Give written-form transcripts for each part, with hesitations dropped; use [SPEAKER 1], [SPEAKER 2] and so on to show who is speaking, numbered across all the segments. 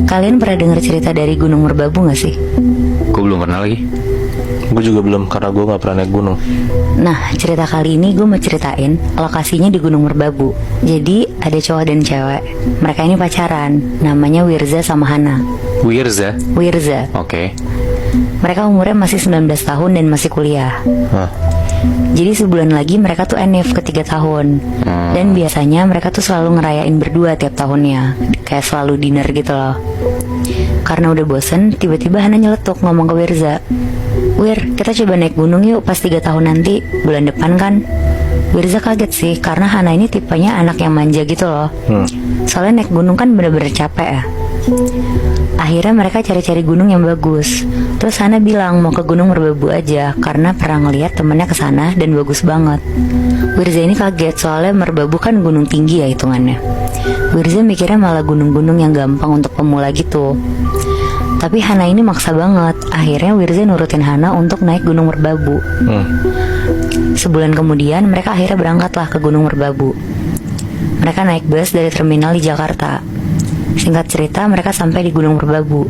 [SPEAKER 1] Kalian pernah dengar cerita dari Gunung Merbabu gak sih?
[SPEAKER 2] Gue belum pernah lagi.
[SPEAKER 3] Gue juga belum, karena gue gak pernah naik gunung.
[SPEAKER 1] Nah, cerita kali ini gue mau ceritain lokasinya di Gunung Merbabu. Jadi ada cowok dan cewek. Mereka ini pacaran. Namanya Wirza sama Hana.
[SPEAKER 2] Wirza?
[SPEAKER 1] Wirza.
[SPEAKER 2] Oke.
[SPEAKER 1] Mereka umurnya masih 19 tahun dan masih kuliah.
[SPEAKER 3] Hah.
[SPEAKER 1] Jadi sebulan lagi mereka tuh NIF ke 3 tahun. Dan biasanya mereka tuh selalu ngerayain berdua tiap tahunnya. Kayak selalu dinner gitu loh. Karena udah bosen, tiba-tiba Hana nyeletuk ngomong ke Wirza, "Wir, kita coba naik gunung yuk pas 3 tahun nanti, bulan depan kan?" Wirza kaget sih, karena Hana ini tipenya anak yang manja gitu loh. Soalnya naik gunung kan bener-bener capek ya. Akhirnya mereka cari-cari gunung yang bagus. Terus Hana bilang mau ke Gunung Merbabu aja, karena pernah ngeliat temennya kesana dan bagus banget. Wirza ini kaget, soalnya Merbabu kan gunung tinggi ya hitungannya. Wirza mikirnya malah gunung-gunung yang gampang untuk pemula gitu. Tapi Hana ini maksa banget. Akhirnya Wirza nurutin Hana untuk naik Gunung Merbabu. Sebulan kemudian mereka akhirnya berangkatlah ke Gunung Merbabu. Mereka naik bus dari terminal di Jakarta. Singkat cerita, mereka sampai di Gunung Merbabu.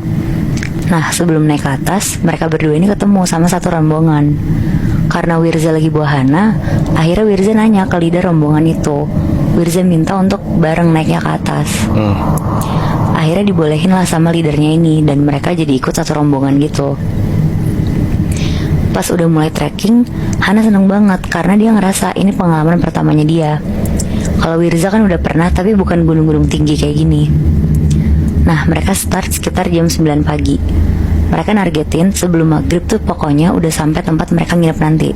[SPEAKER 1] Nah, sebelum naik ke atas, mereka berdua ini ketemu sama satu rombongan. Karena Wirza lagi bawa Hana, akhirnya Wirza nanya ke leader rombongan itu. Wirza minta untuk bareng naiknya ke atas. Akhirnya dibolehin lah sama leadernya ini, dan mereka jadi ikut satu rombongan gitu. Pas udah mulai trekking, Hana seneng banget karena dia ngerasa ini pengalaman pertamanya dia. Kalau Wirza kan udah pernah, tapi bukan gunung-gunung tinggi kayak gini. Nah, mereka start sekitar jam 9 pagi. Mereka nargetin sebelum maghrib tuh pokoknya udah sampai tempat mereka nginep nanti.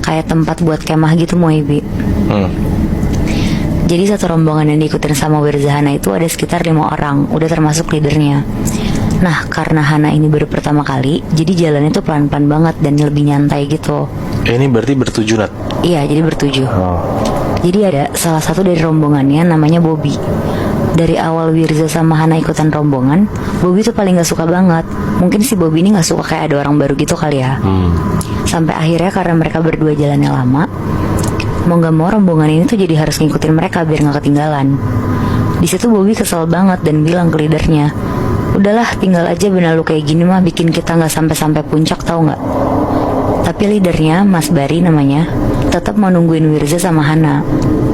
[SPEAKER 1] Kayak tempat buat kemah gitu, Moebi. Jadi satu rombongan yang diikutin sama Wirza Hana itu ada sekitar 5 orang, udah termasuk leadernya. Nah, karena Hana ini baru pertama kali, jadi jalannya tuh pelan-pelan banget dan lebih nyantai gitu.
[SPEAKER 3] Ini berarti bertujuh, Nat?
[SPEAKER 1] Iya, jadi bertujuh. Jadi ada salah satu dari rombongannya namanya Bobby. Dari awal Wirza sama Hana ikutan rombongan, Bobby tuh paling gak suka banget. Mungkin si Bobby ini gak suka kayak ada orang baru gitu kali ya. Sampai akhirnya karena mereka berdua jalannya lama, mau gak mau rombongan ini tuh jadi harus ngikutin mereka biar gak ketinggalan. Di situ Bobby kesel banget dan bilang ke leadernya, "Udahlah, tinggal aja benar lu kayak gini mah bikin kita gak sampai-sampai puncak, tau gak?" Tapi leadernya, Mas Bari namanya, tetap mau nungguin Wirza sama Hana.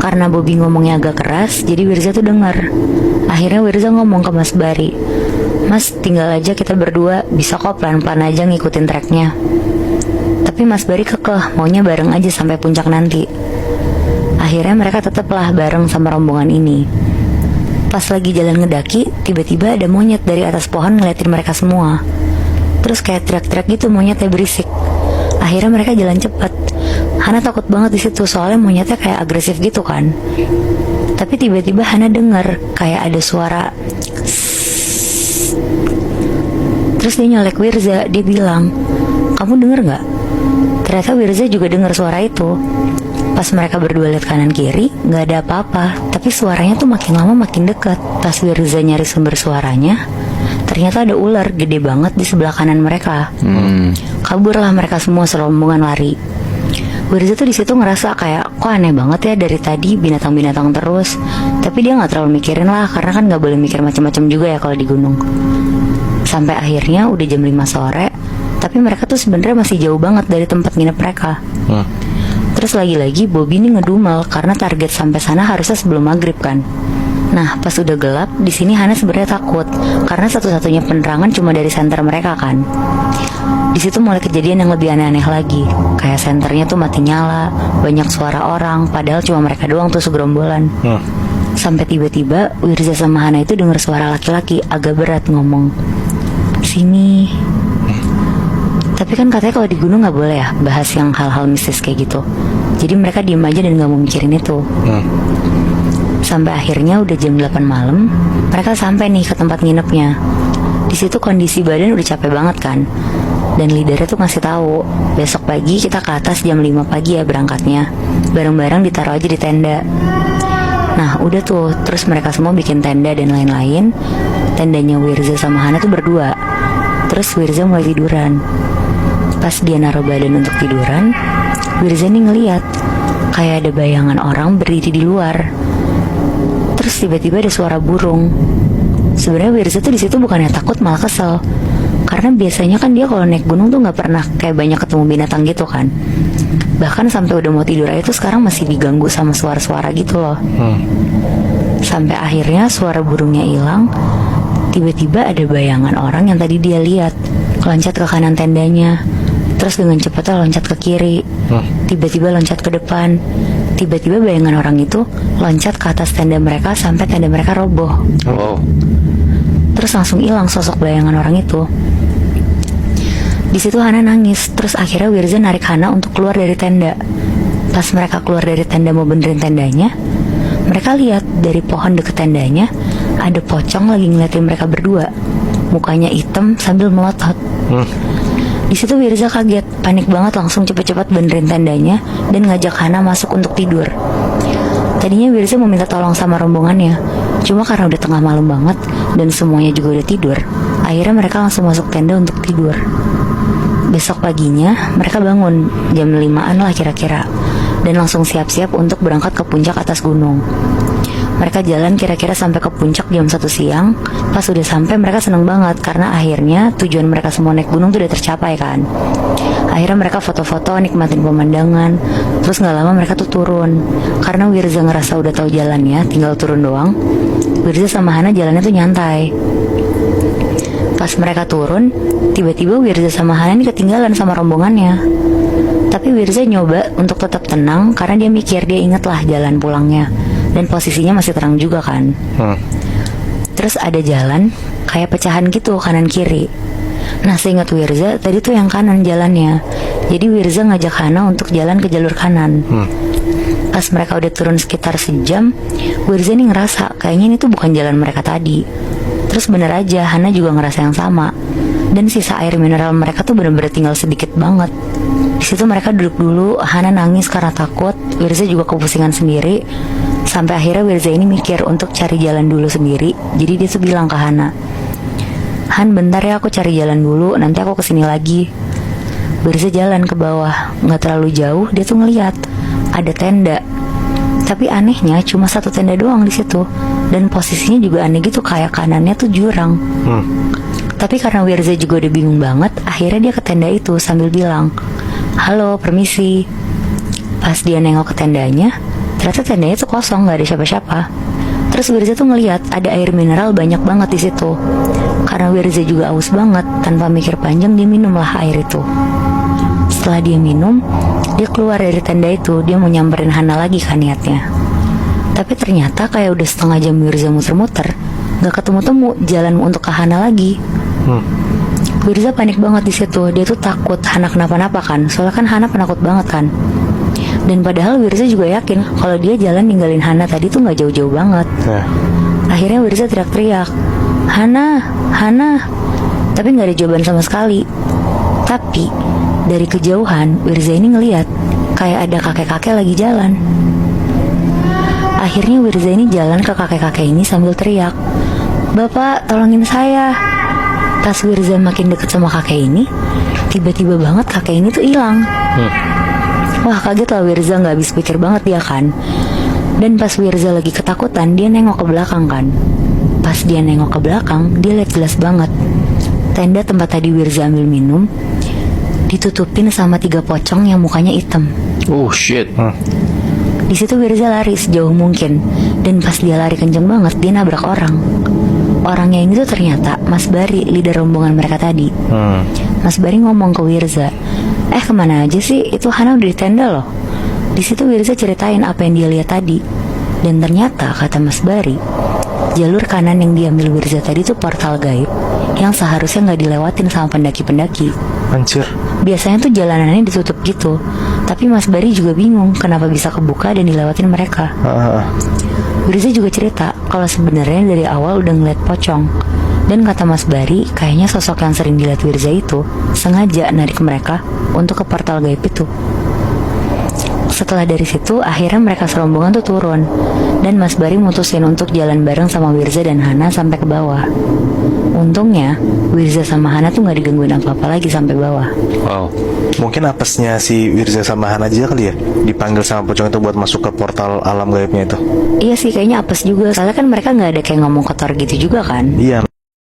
[SPEAKER 1] Karena Bobby ngomongnya agak keras, jadi Wirza tuh denger. Akhirnya Wirza ngomong ke Mas Bari, "Mas, tinggal aja kita berdua, bisa kok pelan-pelan aja ngikutin treknya." Tapi Mas Bari kekeh, maunya bareng aja sampai puncak nanti. Akhirnya mereka tetaplah bareng sama rombongan ini. Pas lagi jalan ngedaki, tiba-tiba ada monyet dari atas pohon ngeliatin mereka semua. Terus kayak teriak-teriak gitu, monyetnya berisik. Akhirnya mereka jalan cepet. Hana takut banget di situ, soalnya monyetnya kayak agresif gitu kan. Tapi tiba-tiba Hana denger kayak ada suara sss. Terus dia nyolek Wirza, dia bilang, "Kamu denger gak?" Ternyata Wirza juga denger suara itu. Pas mereka berdua lihat kanan kiri, gak ada apa-apa. Tapi suaranya tuh makin lama makin dekat. Pas Wirza nyari sumber suaranya, ternyata ada ular gede banget di sebelah kanan mereka. Kaburlah mereka semua serombongan lari. Wirza tuh di situ ngerasa kayak, kok aneh banget ya dari tadi binatang-binatang terus. Tapi dia nggak terlalu mikirin lah, karena kan nggak boleh mikir macam-macam juga ya kalau di gunung. Sampai akhirnya udah jam 5 sore, tapi mereka tuh sebenarnya masih jauh banget dari tempat nginep mereka. Terus lagi-lagi Bobby ini ngedumel karena target sampai sana harusnya sebelum maghrib kan. Nah, pas udah gelap, di sini Hana sebenarnya takut karena satu-satunya penerangan cuma dari senter mereka kan. Di situ mulai kejadian yang lebih aneh-aneh lagi. Kayak senternya tuh mati nyala, banyak suara orang, padahal cuma mereka doang tuh segerombolan. Sampai tiba-tiba Wirza sama Hana itu dengar suara laki-laki agak berat ngomong, "Sini." Tapi kan katanya kalau di gunung gak boleh ya bahas yang hal-hal mistis kayak gitu. Jadi mereka diem aja dan gak mau mikirin itu. Sampai akhirnya udah jam 8 malam, mereka sampai nih ke tempat nginepnya. Di situ kondisi badan udah capek banget kan. Dan leadernya tuh ngasih tahu, besok pagi kita ke atas jam 5 pagi ya berangkatnya. Barang-barang ditaruh aja di tenda. Nah udah tuh, terus mereka semua bikin tenda dan lain-lain. Tendanya Wirza sama Hana tuh berdua. Terus Wirza mulai tiduran. Pas dia naruh badan untuk tiduran, Wirza nih ngeliat kayak ada bayangan orang berdiri di luar. Terus tiba-tiba ada suara burung. Sebenarnya Wirza tuh di situ bukannya takut, malah kesel. Karena biasanya kan dia kalau naik gunung tuh nggak pernah kayak banyak ketemu binatang gitu kan. Bahkan sampai udah mau tidur aja tuh sekarang masih diganggu sama suara-suara gitu loh. Sampai akhirnya suara burungnya hilang. Tiba-tiba ada bayangan orang yang tadi dia lihat loncat ke kanan tendanya, terus dengan cepatnya loncat ke kiri, tiba-tiba loncat ke depan. Tiba-tiba bayangan orang itu loncat ke atas tenda mereka sampai tenda mereka roboh.
[SPEAKER 2] Wow.
[SPEAKER 1] Terus langsung hilang sosok bayangan orang itu. Di situ Hana nangis. Terus akhirnya Wirza narik Hana untuk keluar dari tenda. Pas mereka keluar dari tenda mau benerin tendanya, mereka lihat dari pohon deket tendanya ada pocong lagi ngeliatin mereka berdua. Mukanya hitam sambil melotot. Di situ Wirza kaget, panik banget, langsung cepet-cepet benerin tendanya dan ngajak Hana masuk untuk tidur. Tadinya Wirza mau minta tolong sama rombongannya, cuma karena udah tengah malam banget dan semuanya juga udah tidur, akhirnya mereka langsung masuk tenda untuk tidur. Besok paginya mereka bangun jam 5-an lah kira-kira, dan langsung siap-siap untuk berangkat ke puncak atas gunung. Mereka jalan kira-kira sampai ke puncak jam 1 siang. Pas udah sampai mereka seneng banget karena akhirnya tujuan mereka semua naik gunung tuh udah tercapai kan. Akhirnya mereka foto-foto nikmatin pemandangan. Terus gak lama mereka tuh turun. Karena Wirza ngerasa udah tahu jalannya, tinggal turun doang. Wirza sama Hana jalannya tuh nyantai. Pas mereka turun, tiba-tiba Wirza sama Hana ini ketinggalan sama rombongannya. Tapi Wirza nyoba untuk tetap tenang karena dia mikir, dia inget lah jalan pulangnya. Dan posisinya masih terang juga kan. Terus ada jalan kayak pecahan gitu kanan kiri. Nah seingat Wirza tadi tuh yang kanan jalannya. Jadi Wirza ngajak Hana untuk jalan ke jalur kanan. Pas mereka udah turun sekitar sejam, Wirza nih ngerasa kayaknya ini tuh bukan jalan mereka tadi. Terus bener aja Hana juga ngerasa yang sama. Dan sisa air mineral mereka tuh bener-bener tinggal sedikit banget. Di situ mereka duduk dulu, Hana nangis karena takut, Wirza juga kepusingan sendiri. Sampai akhirnya Wirza ini mikir untuk cari jalan dulu sendiri. Jadi dia tuh bilang ke Hana, "Han, bentar ya, aku cari jalan dulu, nanti aku kesini lagi." Wirza jalan ke bawah, gak terlalu jauh dia tuh ngeliat ada tenda. Tapi anehnya cuma satu tenda doang di situ, dan posisinya juga aneh gitu, kayak kanannya tuh jurang. Tapi karena Wirza juga udah bingung banget, akhirnya dia ke tenda itu sambil bilang, "Halo, permisi." Pas dia nengok ke tendanya, ternyata tendanya tuh kosong, gak ada siapa-siapa. Terus Wirza tuh ngeliat ada air mineral banyak banget di situ. Karena Wirza juga aus banget, tanpa mikir panjang dia minumlah air itu. Setelah dia minum, dia keluar dari tenda itu, dia mau nyamperin Hana lagi kan niatnya. Tapi ternyata kayak udah setengah jam Wirza muter-muter, gak ketemu-temu jalan untuk ke Hana lagi. Wirza panik banget di situ. Dia tuh takut Hana kenapa-napa kan, soalnya kan Hana penakut banget kan. Dan padahal Wirza juga yakin kalau dia jalan ninggalin Hana tadi tuh gak jauh-jauh banget. Akhirnya Wirza teriak-teriak, "Hana, Hana." Tapi gak ada jawaban sama sekali. Tapi dari kejauhan Wirza ini ngeliat kayak ada kakek-kakek lagi jalan. Akhirnya Wirza ini jalan ke kakek-kakek ini sambil teriak, "Bapak, tolongin saya." Pas Wirza makin deket sama kakek ini, tiba-tiba banget kakek ini tuh hilang. Wah, kaget lah Wirza, gak habis pikir banget dia kan. Dan pas Wirza lagi ketakutan, dia nengok ke belakang kan. Pas dia nengok ke belakang, dia lihat jelas banget tenda tempat tadi Wirza ambil minum ditutupin sama 3 pocong yang mukanya hitam.
[SPEAKER 2] Oh shit.
[SPEAKER 1] Di situ Wirza lari sejauh mungkin, dan pas dia lari kenceng banget, dia nabrak orang. Orangnya ini tuh ternyata Mas Bari, leader rombongan mereka tadi. Mas Bari ngomong ke Wirza, "Kemana aja sih? Itu Hana udah di tenda loh." Di situ Wirza ceritain apa yang dia lihat tadi. Dan ternyata kata Mas Bari, jalur kanan yang diambil Wirza tadi tuh portal gaib yang seharusnya gak dilewatin sama pendaki-pendaki.
[SPEAKER 3] Anjir.
[SPEAKER 1] Biasanya tuh jalanannya ditutup gitu. Tapi Mas Bari juga bingung kenapa bisa kebuka dan dilewatin mereka. Wirza juga cerita kalau sebenarnya dari awal udah ngeliat pocong. Dan kata Mas Bari, kayaknya sosok yang sering dilihat Wirza itu sengaja narik mereka untuk ke portal gaib itu. Setelah dari situ, akhirnya mereka serombongan tuh turun. Dan Mas Bari mutusin untuk jalan bareng sama Wirza dan Hana sampai ke bawah. Untungnya Wirza sama Hana tuh gak digangguin apa-apa lagi sampai bawah.
[SPEAKER 2] Wow.
[SPEAKER 3] Mungkin apesnya si Wirza sama Hana aja kali ya, dipanggil sama pocong itu buat masuk ke portal alam gaibnya itu.
[SPEAKER 1] Iya sih, kayaknya apes juga. Soalnya kan mereka gak ada kayak ngomong kotor gitu juga kan.
[SPEAKER 3] Iya.